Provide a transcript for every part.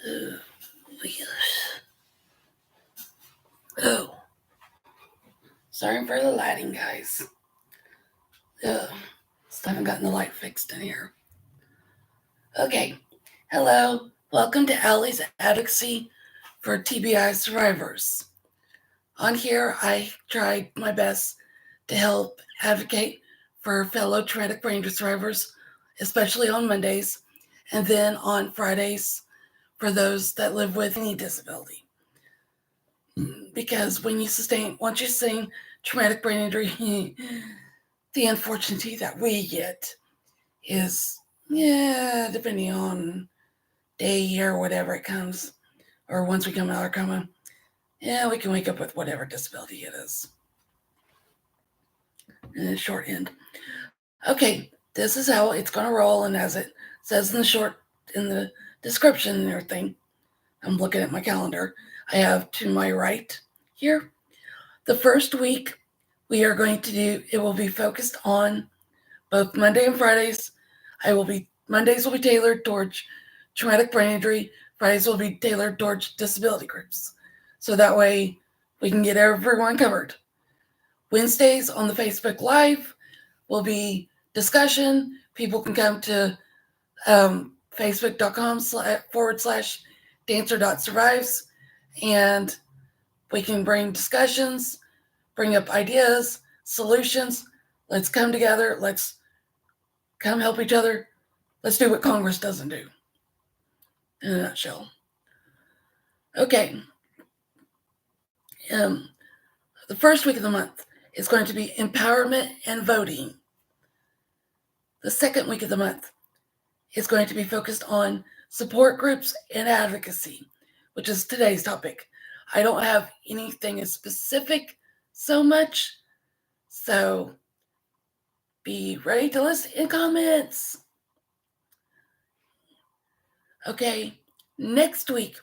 Oh, my gosh. Oh, sorry for the lighting, guys. Still haven't gotten the light fixed in here. Okay, hello. Welcome to Allie's Advocacy for TBI survivors. On here, I tried my best to help advocate for fellow traumatic brain injury survivors, especially on Mondays, and then on Fridays for those that live with any disability. Because once you sustain traumatic brain injury, the unfortunate that we get is, depending on day, year, whatever it comes, or once we come out of coma, we can wake up with whatever disability it is. In the short end. Okay, this is how it's going to roll, and as it says in the description and everything, I'm looking at my calendar. I have to my right here. The first week it will be focused on both Monday and Fridays. Mondays will be tailored towards traumatic brain injury. Fridays will be tailored towards disability groups. So that way we can get everyone covered. Wednesdays on the Facebook Live will be discussion. People can come to facebook.com/dancer.survives, and we can bring discussions, bring up ideas, solutions. Let's come together. Let's come help each other. Let's do what Congress doesn't do. In a nutshell. Okay. The first week of the month is going to be empowerment and voting. The second week of the month is going to be focused on support groups and advocacy, which is today's topic. I don't have anything as specific so much, so be ready to listen in comments. Okay, next week,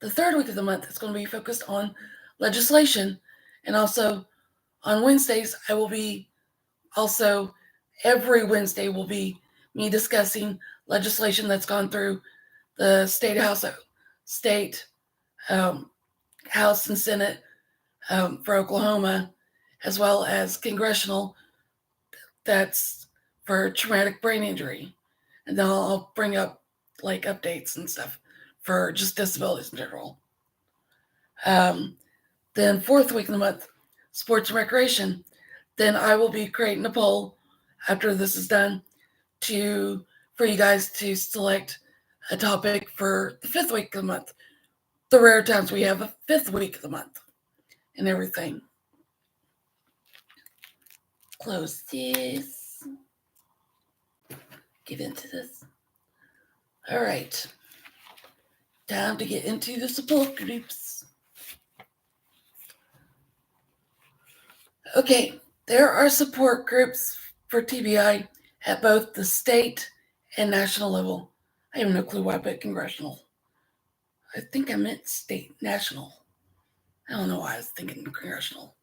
the third week of the month, is going to be focused on legislation, and also on Wednesdays, every Wednesday will be me discussing legislation that's gone through the state House and Senate for Oklahoma, as well as congressional that's for traumatic brain injury. And then I'll bring up like updates and stuff for just disabilities in general. Then fourth week of the month, sports and recreation. Then I will be creating a poll after this is done for you guys to select a topic for the fifth week of the month. The rare times we have a fifth week of the month and everything. Close this. Get into this. All right. Time to get into the support groups. Okay, there are support groups for TBI at both the state and national level. I have no clue why I put congressional. I think I meant state, national. I don't know why I was thinking congressional.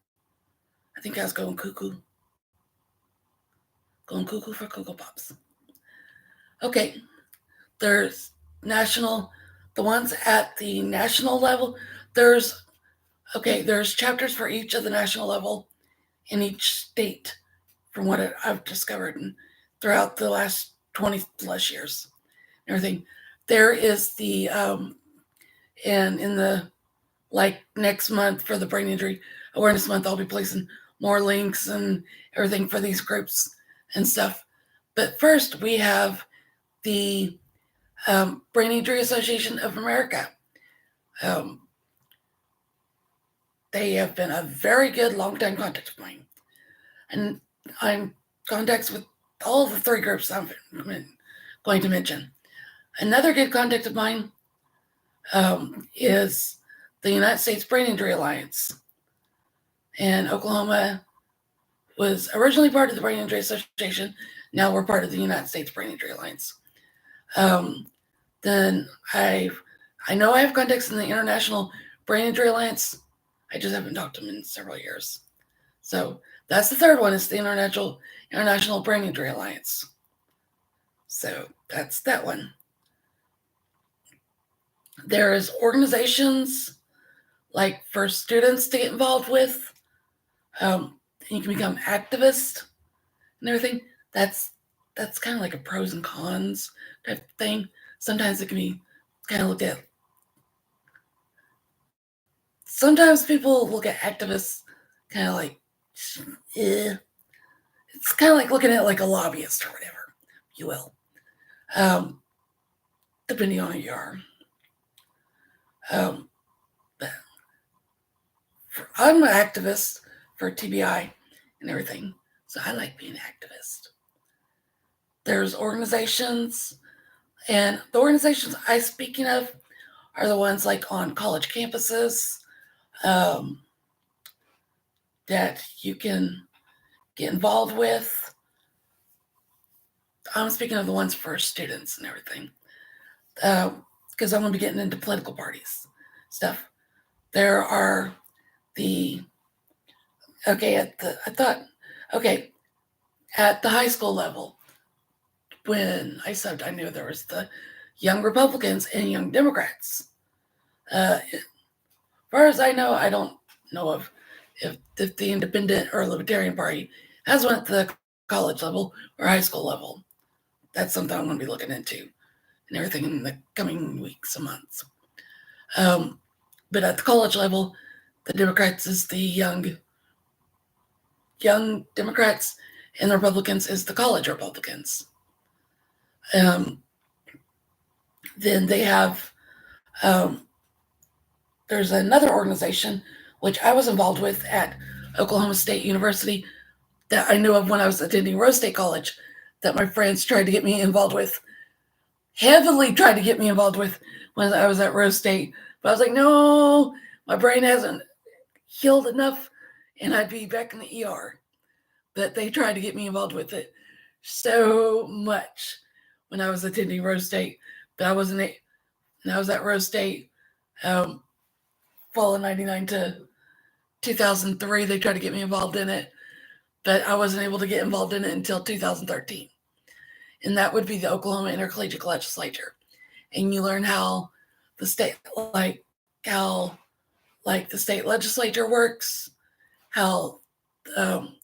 I think I was going cuckoo. Going cuckoo for Cocoa Pops. Okay, there's the ones at the national level. There's chapters for each of the national level in each state, from what I've discovered and throughout the last 20 plus years and everything. There is and in the next month for the Brain Injury Awareness Month, I'll be placing more links and everything for these groups and stuff. But first, we have the Brain Injury Association of America. They have been a very good long-time contact of mine. And I'm contacts with all the three groups I'm going to mention. Another good contact of mine is the United States Brain Injury Alliance. And Oklahoma was originally part of the Brain Injury Association. Now we're part of the United States Brain Injury Alliance. Then I know I have contacts in the International Brain Injury Alliance. I just haven't talked to them in several years. So that's the third one. It's the International Brain Injury Alliance. So that's that one. There's organizations like for students to get involved with. You can become activist and everything. That's kind of like a pros and cons type thing. Sometimes it can be kind of looked at. Sometimes people look at activists kind of like, eh. It's kind of like looking at like a lobbyist or whatever, you will, um, depending on who you are. Um, I'm an activist for TBI and everything, so I like being an activist. There's organizations, and the organizations I speaking of are the ones like on college campuses um, that you can get involved with. I'm speaking of the ones for students and everything, because I'm going to be getting into political parties stuff. There are the okay at the high school level when I subbed, I knew there was the young Republicans and young Democrats. As far as I know, I don't know of if the Independent or Libertarian Party has one at the college level or high school level. That's something I'm going to be looking into and everything in the coming weeks and months. Um, but at the college level, the Democrats is the young Democrats, and the Republicans is the college Republicans. Um, then they have um, there's another organization which I was involved with at Oklahoma State University that I knew of when I was attending Rose State College that my friends tried to get me involved with, heavily tried to get me involved with when I was at Rose State. But I was like, no, my brain hasn't healed enough and I'd be back in the ER. But they tried to get me involved with it so much when I was attending Rose State. But I wasn't, and I was at Rose State um, fall of 99 to 2003. They tried to get me involved in it, but I wasn't able to get involved in it until 2013. And that would be the Oklahoma Intercollegiate Legislature. And you learn how the state, like the state legislature works, how um,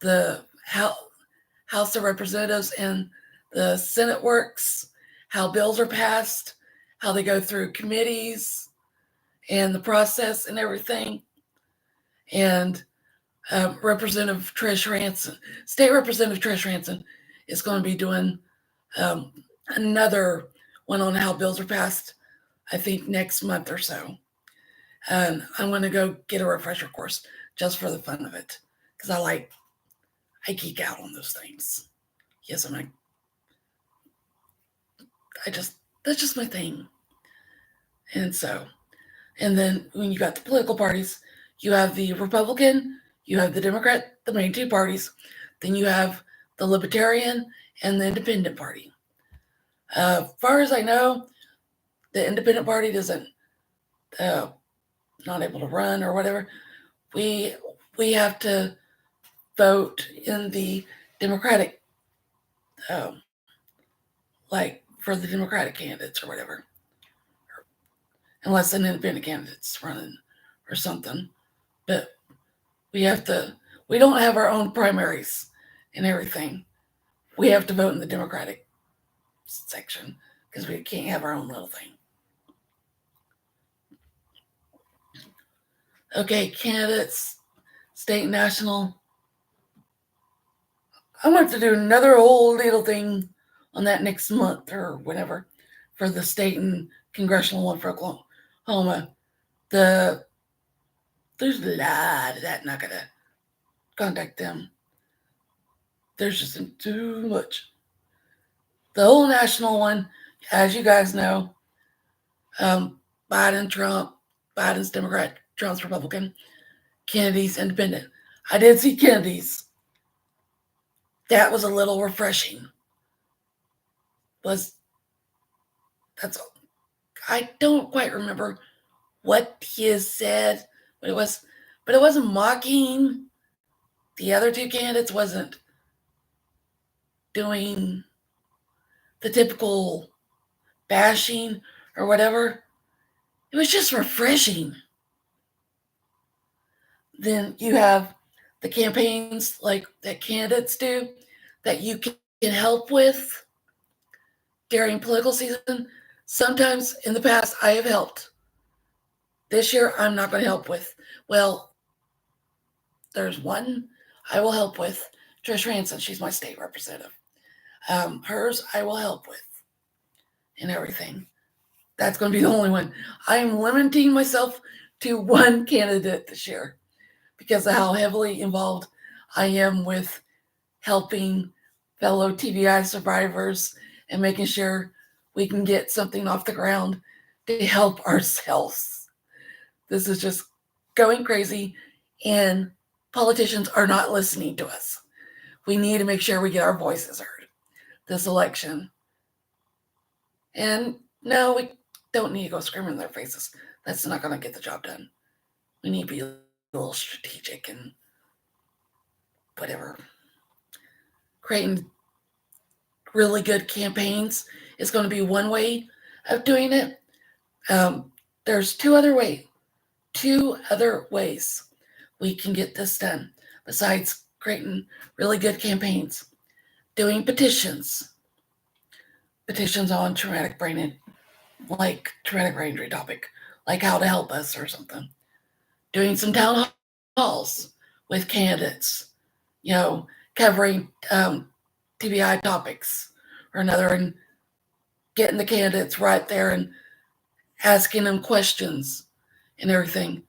the House of Representatives and the Senate works, how bills are passed, how they go through committees and the process and everything. And Representative Trish Ranson, State Representative Trish Ranson, is going to be doing um, another one on how bills are passed, I think next month or so. And I'm going to go get a refresher course just for the fun of it because I geek out on those things. Yes, that's just my thing. And so, and then when you got the political parties, you have the Republican, you have the Democrat, the main two parties. Then you have the Libertarian and the Independent Party. Far as I know, the Independent Party doesn't uh, not able to run or whatever. We we have to vote in the Democratic, um, like for the Democratic candidates or whatever, unless an independent candidate's running or something. But we have to. We don't have our own primaries and everything. We have to vote in the Democratic section because we can't have our own little thing. Okay, candidates, state and national. I'm going to have to do another whole little thing on that next month or whatever for the state and congressional one for Oklahoma. There's a lot of that. Not gonna contact them. There's just too much. The whole national one, as you guys know, um, Biden, Trump, Biden's Democrat, Trump's Republican, Kennedy's Independent. I did see Kennedy's. That was a little refreshing. Was that's I don't quite remember what he has said, but it wasn't mocking the other two candidates. Wasn't doing the typical bashing or whatever. It was just refreshing. Then you have the campaigns like that candidates do that you can help with during political season. Sometimes in the past, I have helped. This year, I'm not going to help with. Well, there's one I will help with. Trish Ranson, she's my state representative. Hers, I will help with and everything. That's going to be the only one. I am limiting myself to one candidate this year because of how heavily involved I am with helping fellow TBI survivors and making sure we can get something off the ground to help ourselves. This is just going crazy, and politicians are not listening to us. We need to make sure we get our voices heard this election. And no, we don't need to go screaming in their faces. That's not going to get the job done. We need to be a little strategic and whatever. Creating really good campaigns is going to be one way of doing it. There's two other ways we can get this done besides creating really good campaigns. Doing petitions on traumatic brain injury topic, like how to help us or something. Doing some town halls with candidates, covering TBI topics or another, and getting the candidates right there and asking them questions and everything.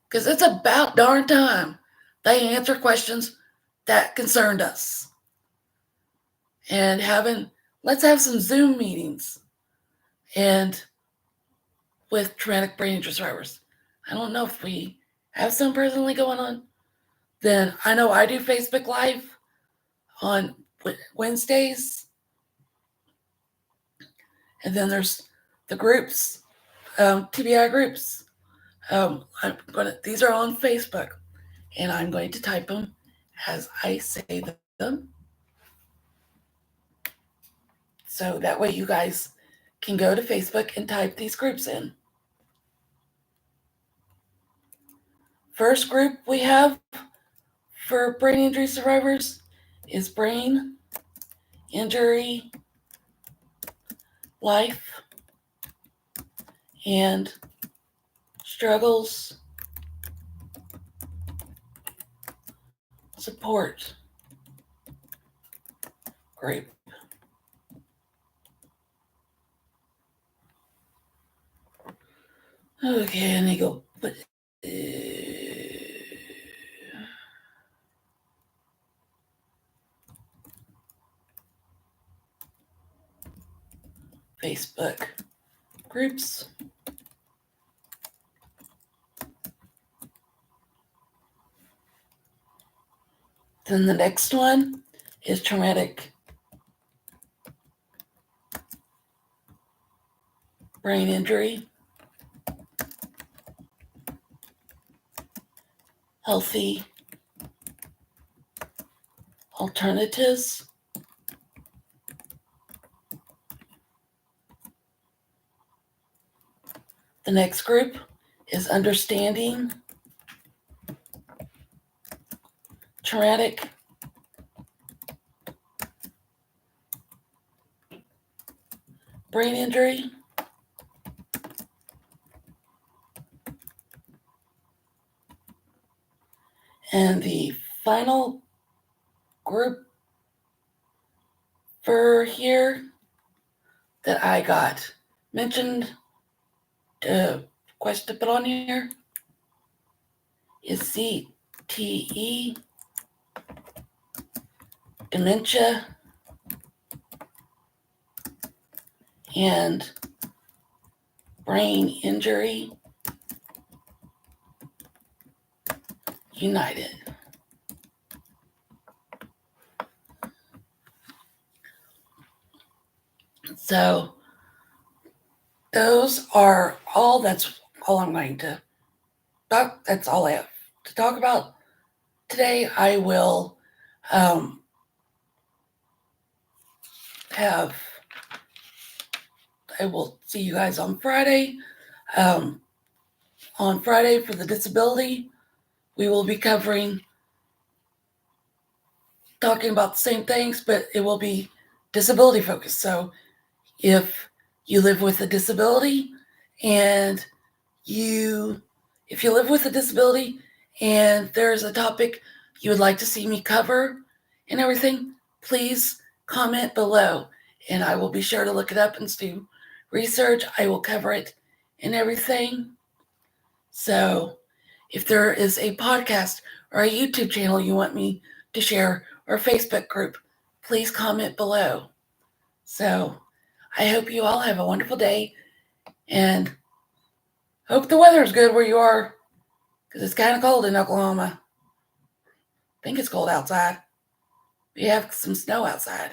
Because it's about darn time they answer questions that concerned us. And let's have some Zoom meetings and with traumatic brain injury survivors. I don't know if we have some presently going on. Then I know I do Facebook Live on Wednesdays. And then there's the groups, TBI groups. These are on Facebook, and I'm going to type them as I say them. So that way you guys can go to Facebook and type these groups in. First group we have for brain injury survivors is Brain Injury Life and Struggles Support Group. Okay, and they go, Facebook groups. Then the next one is traumatic brain injury, healthy alternatives. The next group is understanding traumatic brain injury. And the final group for here that I got mentioned, question to put on here, is CTE, dementia, and brain injury united. So those are all. That's all I'm going to talk. That's all I have to talk about today. I will I will see you guys on Friday. On Friday for the disability, we will be talking about the same things, but it will be disability focused. So if you live with a disability and if you live with a disability and there's a topic you would like to see me cover and everything, please comment below and I will be sure to look it up and do research. I will cover it and everything. So if there is a podcast or a YouTube channel you want me to share or a Facebook group, please comment below. So I hope you all have a wonderful day and hope the weather is good where you are because it's kind of cold in Oklahoma. I think it's cold outside. We have some snow outside.